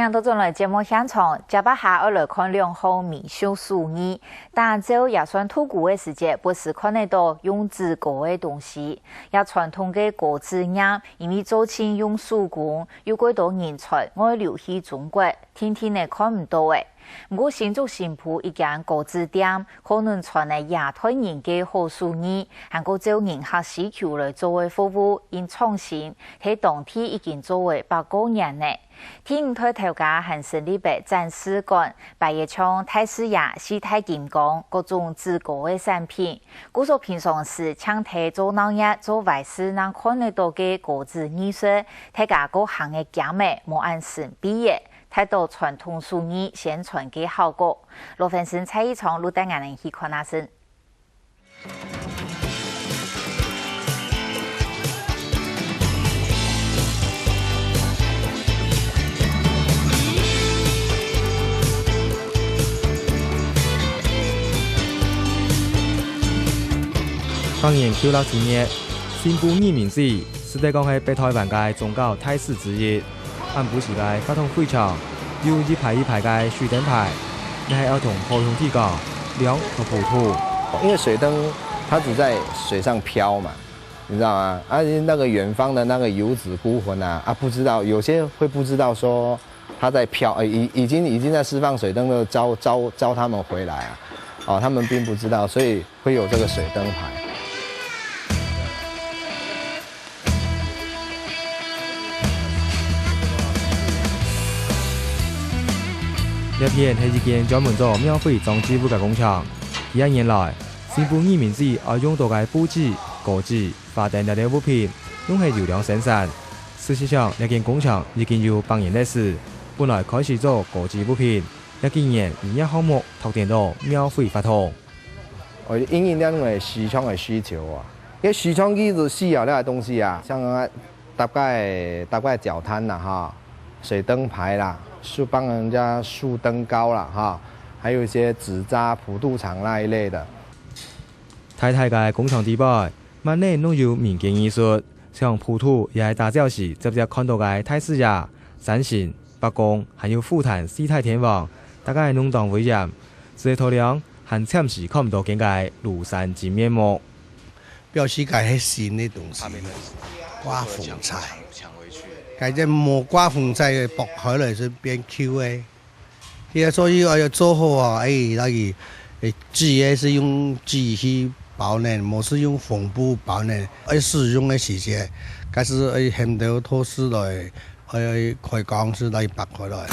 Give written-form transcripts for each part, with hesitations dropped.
欢迎到进来节目现场，接把下来看2号米秀数语。但州也算土古的世界，不是看得到用字过的东西，也传统的国字音，因为早前用手工有几多人才爱留去中国，天天的看唔到的。不过新竹新埔一间国字店，可能传来亚太人嘅好数语，韩国招人客需求来作为服务，因创新喺当地已经作为8个年呢。第5台头家还是礼拜展示馆，摆一场泰式牙、西太金刚各种自国的产品。故说平常时抢睇做闹热、做外事能看得到嘅国字艺术，大家各行嘅家美冇按时毕业。太多传统术语宣传嘅效果，罗粉生蔡一场录带眼人去看那先。当年967年，新埔移民市是得讲系北台湾嘅宗教泰式之一。按补时嘅发通会场，有一排一排嘅水灯牌，你还要同普通地讲亮和普土。因为水灯它只在水上飘嘛，你知道吗？那个远方的那个游子孤魂啊，不知道有些会不知道说它在飘，已经在释放水灯的招他们回来啊，他们并不知道，所以会有这个水灯牌。这片是一间专门做庙会装置物嘅工厂。1年来，新埔移民市爱用到嘅布纸、果子、花灯等物品，用喺油量生产。事实上，这间工厂已经有8年历史，本来开始做果子物品，今年以一项目拓展到庙会发通。因应咱个市场的需求啊，因为市场其实需要那个东西啊，像大概脚摊啦哈，水灯牌啦。是帮人家竖灯高了哈，还有一些纸扎、普渡场那一类的。太太嘅工厂地板，万内弄有民间艺术，像普渡也系打造时直接看到嘅泰式牙、三线、北宫，还有富坦四太天王，大概弄当威严，这头量还暂时看唔到见嘅庐山真面目。表示嘅係新嘅東西，刮風柴。即冇刮風劑嘅薄海嚟是變 Q 嘅，而所以我要做好啊！那個紙也是用紙去保暖，冇是用縫布保暖。使用嘅時節，嗰時很多拖絲來，開鋼絲來拔開來。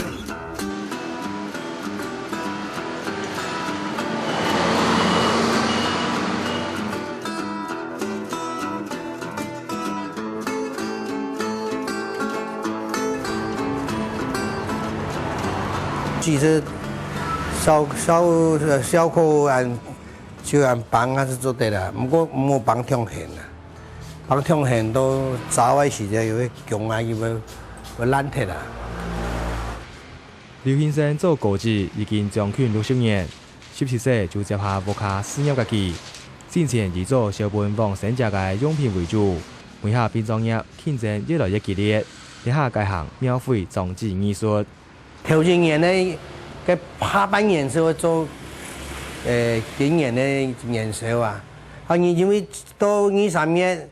其实小可就按帮还是做得啦，不过冇帮通现啦，帮通现都早嘅时阵有强啊，要烂脱啦。刘先生做果子已经将近60年，17岁就接下木卡事业家己，之前以做小本帮生家嘅用品为主，每下变装业竞争越来越激烈，一下改行庙会装置艺术。头一年呢，个下半年是会做，今年的年少啊，你因为到2-3月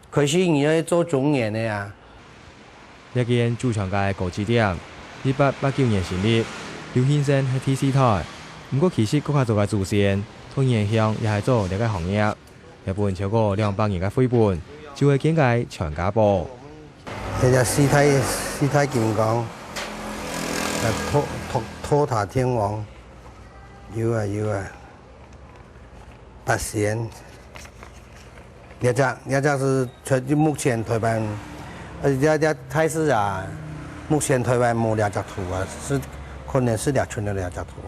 开始你要做中年的呀。一间驻场嘅果子店，1889年成立，刘先生喺 TC 台，不过其实国家做嘅祖先，同影响也系做呢个行业，日本超过200年嘅绘本，就会建解全家宝。这只四太金刚。托塔天王，有啊，八仙，一只是目前台湾，一泰式啊，目前台湾冇2只图啊，是可能是2寸的2只图。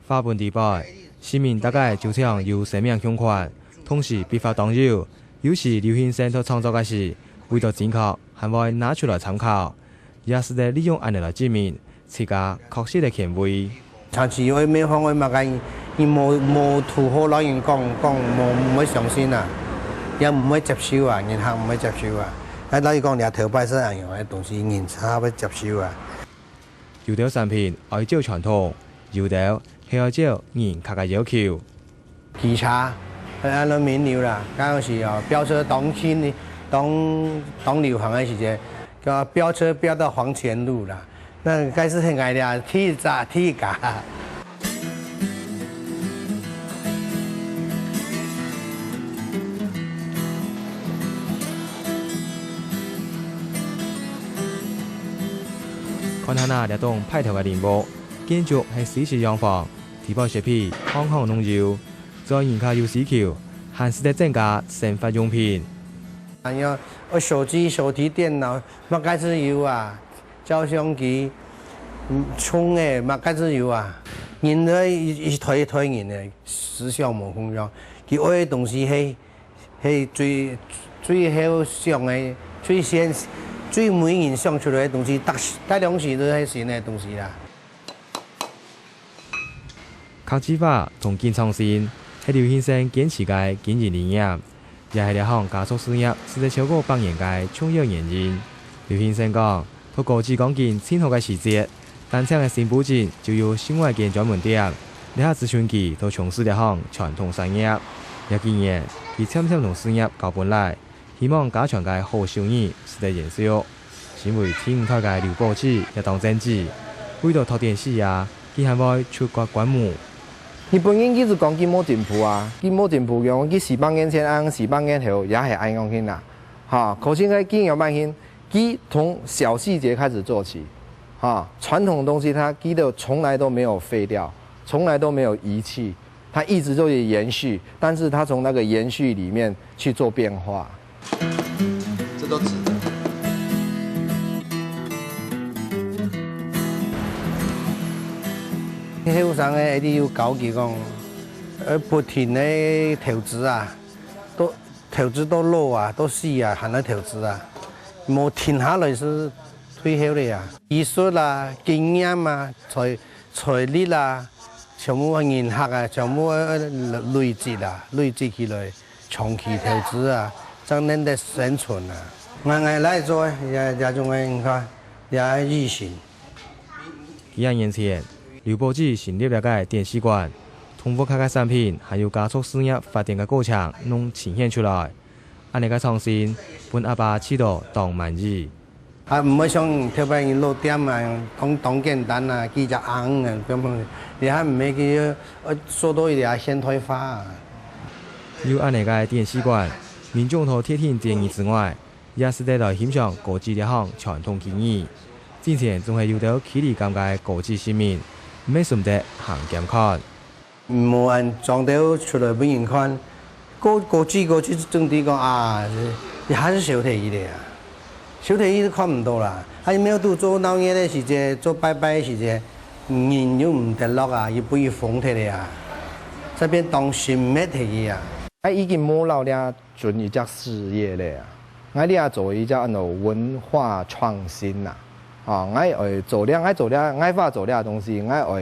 花盆地摆，市民大概就像有生命相款，同时必发当有，有时刘先生他创作嘅时，为咗正确，还会拿出来参考。也是在利用安尼来证明自家确实的权威。长期我咩方我嘛讲，伊冇讨好人讲冇相信啊，也唔会接受啊，人客唔会接受啊。等于讲掠头摆上样嘅东西，人差要接受啊。油条产品爱照传统，油条係要照人客嘅要求。其他安尼免了啦，嗰時哦，飆車當流行嘅時節，叫飆車飆到黃泉路啦。那該是很愛啦，鐵架。看下那掠動派頭嘅連幕，建築係西式洋房，地包設備康康濃油，再人家有需求，還是得增加生活用品。還有手機、手提電腦，乜該是有啊？照相機、充嘅乜該是有啊？人咧一推人嘅時尚無風樣，佢愛嘅東西係最好上嘅、最每人想出來嘅東西，大量時都係新嘅東西啦。客製化同建創性係劉先生堅持嘅經營理念，也係呢項加速事業實在超過100年嘅重要原因。劉先生講，佢各自講見千好嘅細節，單車嘅新布景就有新外間專門店，呢下自傳期都從事呢項傳統產業。有經驗，佢漸漸同事業搞本來。希望加強嘅好收益是在延續，因為天五台嘅劉寶子也當政治，為咗拓電視啊，佢還會出國觀摩。日本人一直講佢冇進步啊，佢冇進步嘅，佢400年前按400年後也係按樣去啦，嚇。可是佢經有慢性，佢從小細節開始做起，嚇。傳統東西佢都從來都沒有廢掉，從來都沒有遺棄，它一直都有延續，但是它從那個延續裡面去做變化。這都值得。香港嘅一啲要搞佢講，不停嘅投資啊，都投資到老啊，到死啊，還喺投資啊，冇停下來是退休嘅啊。技術啦、經驗啊、財力啦，全部人客啊，全部累積起來，長期投資啊。才能得生存啊！我來做，也種嘅你看，也熱心。幾廿年前，劉寶子成立了個電視館，通過佢嘅產品，還有加速事業發展嘅過程，能呈現出來。按呢個創新，本阿爸知道當滿意。啊，唔會像特別你老店啊，當簡單啊，幾隻硬啊，咁樣，你還唔係佢做到一啲現代化。有按呢個電視館。民眾除貼聽建議之外，也是得來欣賞各自呢項傳統技藝。之前仲係有到企業咁嘅各自市民，唔係順得行檢看。冇人裝到出來俾人看，各自整啲講啊，你還是小提議嘅啊，小提議都看唔到啦。喺廟度做鬧嘢嘅時節，做拜拜嘅時節，人又唔得落啊，要俾佢封起嚟啊，這邊當新咩提議啊？已經冇留了做一隻事業咧啊！我哋做一隻文化創新啦，啊！我做了愛發做了東西，我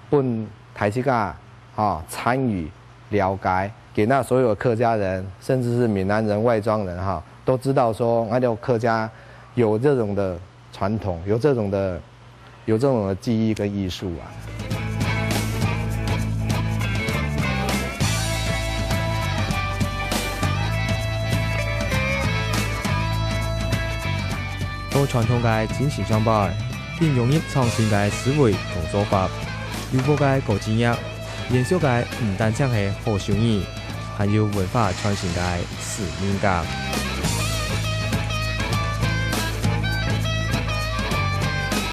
本台企家啊參與了解，給那所有客家人，甚至是閩南人、外莊人哈，都知道說我哋客家有這種的傳統，有這種的技藝跟藝術啊。到傳統嘅展示裝備，並融入創新嘅思維同做法，優步嘅高專業，延續嘅唔單止係好收益，還有文化傳承嘅使命感。